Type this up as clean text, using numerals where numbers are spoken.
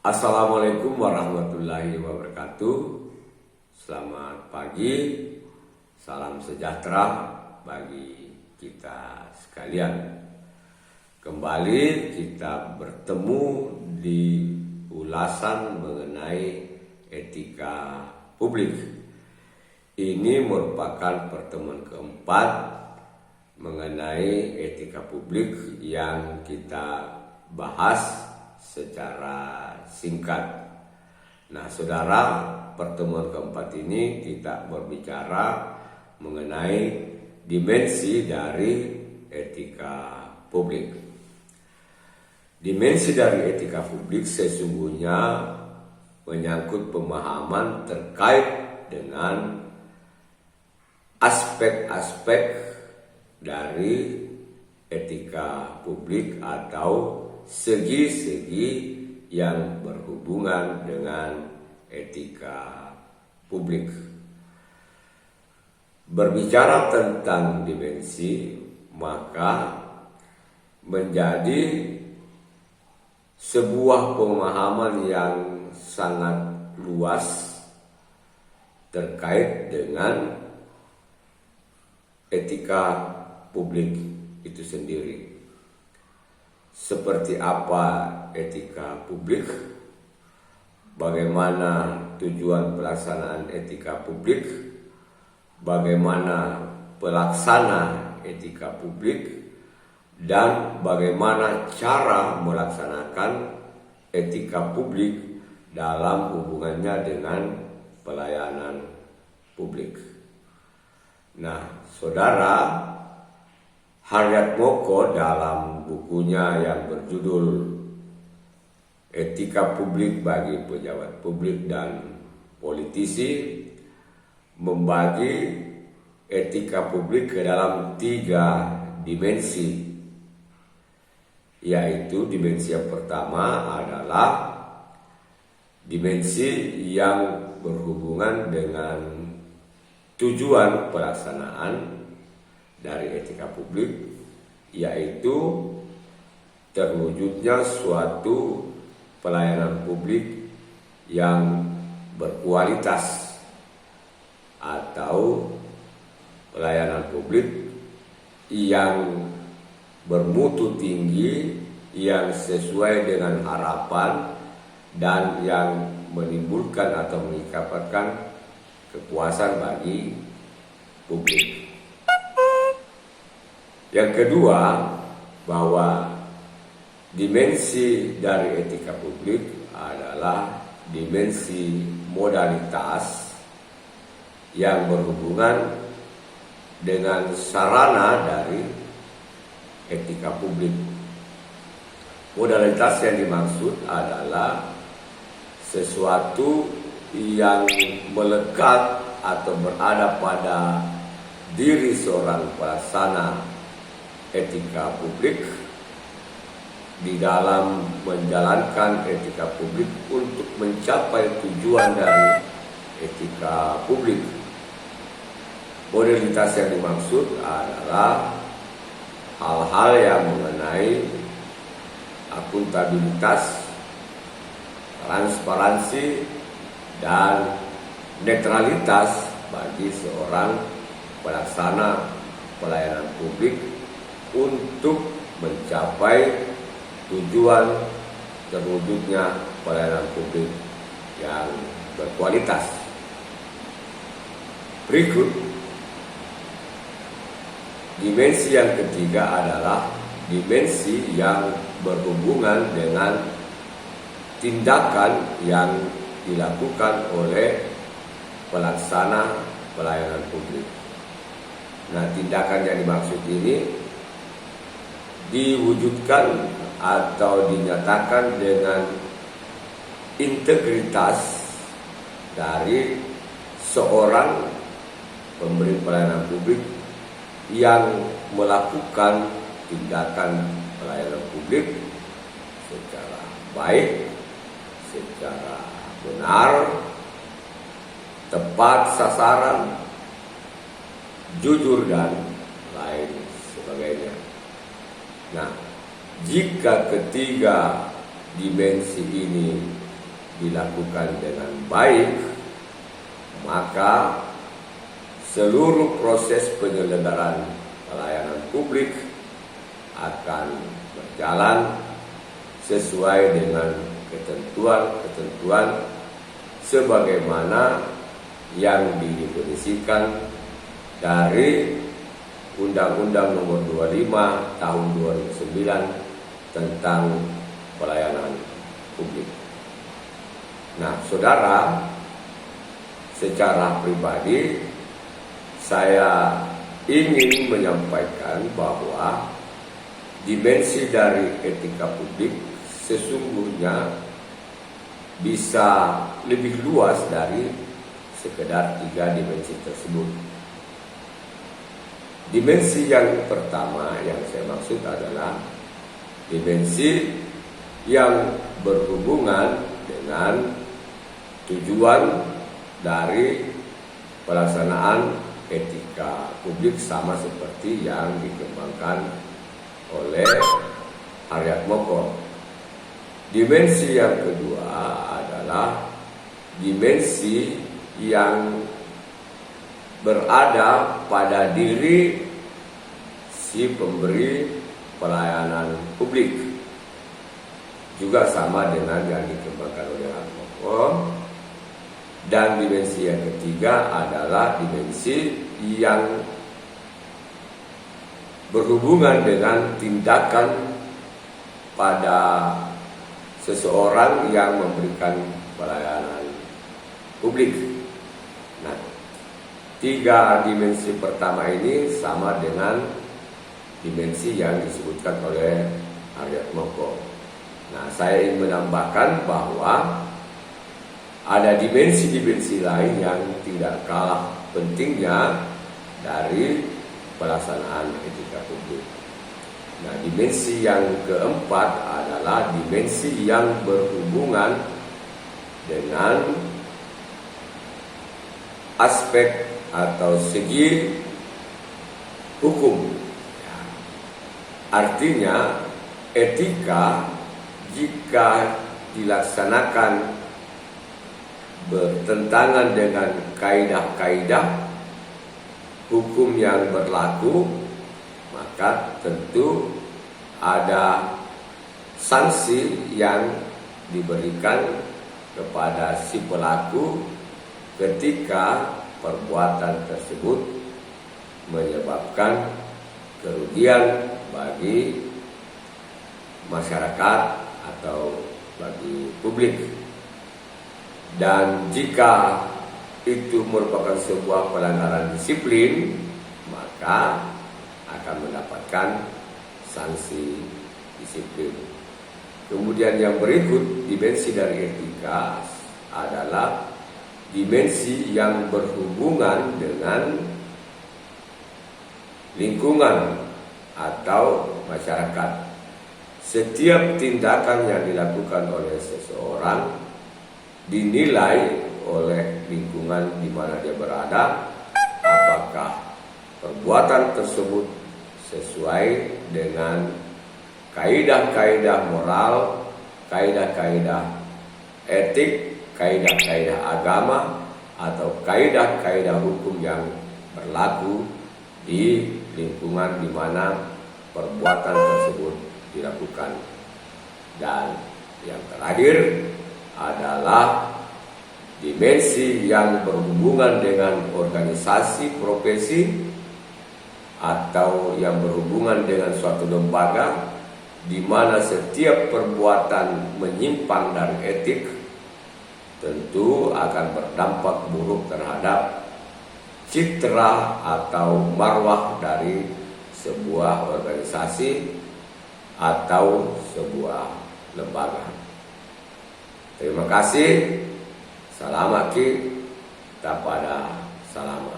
Assalamualaikum warahmatullahi wabarakatuh. Selamat pagi, salam sejahtera bagi kita sekalian. Kembali kita bertemu di ulasan mengenai etika publik. Ini merupakan pertemuan keempat mengenai etika publik yang kita bahas secara singkat. Nah, saudara, pertemuan keempat ini kita berbicara mengenai dimensi dari etika publik. Dimensi dari etika publik sesungguhnya menyangkut pemahaman terkait dengan aspek-aspek dari etika publik atau segi-segi yang berhubungan dengan etika publik. Berbicara tentang dimensi, maka menjadi sebuah pemahaman yang sangat luas terkait dengan etika publik itu sendiri. Seperti apa etika publik, bagaimana tujuan pelaksanaan etika publik, bagaimana pelaksana etika publik, dan bagaimana cara melaksanakan etika publik dalam hubungannya dengan pelayanan publik. Nah, saudara, Haryatmoko dalam bukunya yang berjudul Etika Publik bagi Pejabat Publik dan Politisi membagi etika publik ke dalam 3 dimensi, yaitu dimensi yang pertama adalah dimensi yang berhubungan dengan tujuan pelaksanaan dari etika publik, yaitu terwujudnya suatu pelayanan publik yang berkualitas atau pelayanan publik yang bermutu tinggi, yang sesuai dengan harapan dan yang menimbulkan atau meningkatkan kepuasan bagi publik. Yang kedua, bahwa dimensi dari etika publik adalah dimensi modalitas yang berhubungan dengan sarana dari etika publik. Modalitas yang dimaksud adalah sesuatu yang melekat atau berada pada diri seorang pelaksana etika publik di dalam menjalankan etika publik untuk mencapai tujuan dari etika publik. Modalitas yang dimaksud adalah hal-hal yang mengenai akuntabilitas, transparansi, dan netralitas bagi seorang pelaksana pelayanan publik untuk mencapai tujuan terwujudnya pelayanan publik yang berkualitas. Berikut, dimensi yang ketiga adalah dimensi yang berhubungan dengan tindakan yang dilakukan oleh pelaksana pelayanan publik. Nah, tindakan yang dimaksud ini diwujudkan atau dinyatakan dengan integritas dari seorang pemberi pelayanan publik yang melakukan tindakan pelayanan publik secara baik, secara benar, tepat sasaran, jujur, dan lain sebagainya. Nah, jika ketiga dimensi ini dilakukan dengan baik, maka seluruh proses penyelenggaraan pelayanan publik akan berjalan sesuai dengan ketentuan-ketentuan sebagaimana yang didefinisikan dari Undang-Undang Nomor 25 Tahun 2009 tentang pelayanan publik. Nah, saudara, secara pribadi saya ingin menyampaikan bahwa dimensi dari etika publik sesungguhnya bisa lebih luas dari sekedar 3 dimensi tersebut. Dimensi yang pertama yang saya maksud adalah dimensi yang berhubungan dengan tujuan dari pelaksanaan etika publik sama seperti yang dikembangkan oleh Haryatmoko. Dimensi yang kedua adalah dimensi yang berada pada diri si pemberi pelayanan publik, juga sama dengan yang dikembangkan oleh Haryatmoko. Dan dimensi yang ketiga adalah dimensi yang berhubungan dengan tindakan pada seseorang yang memberikan pelayanan publik. Nah, 3 dimensi pertama ini sama dengan dimensi yang disebutkan oleh Haryatmoko. Nah, saya ingin menambahkan bahwa ada dimensi-dimensi lain yang tidak kalah pentingnya dari pelaksanaan etika publik. Nah, dimensi yang keempat adalah dimensi yang berhubungan dengan aspek atau segi hukum. Artinya, etika jika dilaksanakan bertentangan dengan kaidah-kaidah hukum yang berlaku, maka tentu ada sanksi yang diberikan kepada si pelaku ketika perbuatan tersebut menyebabkan kerugian bagi masyarakat atau bagi publik. Dan jika itu merupakan sebuah pelanggaran disiplin, maka akan mendapatkan sanksi disiplin. Kemudian yang berikut, dimensi dari etika adalah dimensi yang berhubungan dengan lingkungan atau masyarakat. Setiap tindakan yang dilakukan oleh seseorang dinilai oleh lingkungan di mana dia berada, apakah perbuatan tersebut sesuai dengan kaidah-kaidah moral, kaidah-kaidah etik, kaidah-kaidah agama, atau kaidah-kaidah hukum yang berlaku di lingkungan di mana perbuatan tersebut dilakukan. Dan yang terakhir adalah dimensi yang berhubungan dengan organisasi profesi atau yang berhubungan dengan suatu lembaga di mana setiap perbuatan menyimpang dari etik tentu akan berdampak buruk terhadap citra atau marwah dari sebuah organisasi atau sebuah lembaga. Terima kasih. Salam aki tapada salam.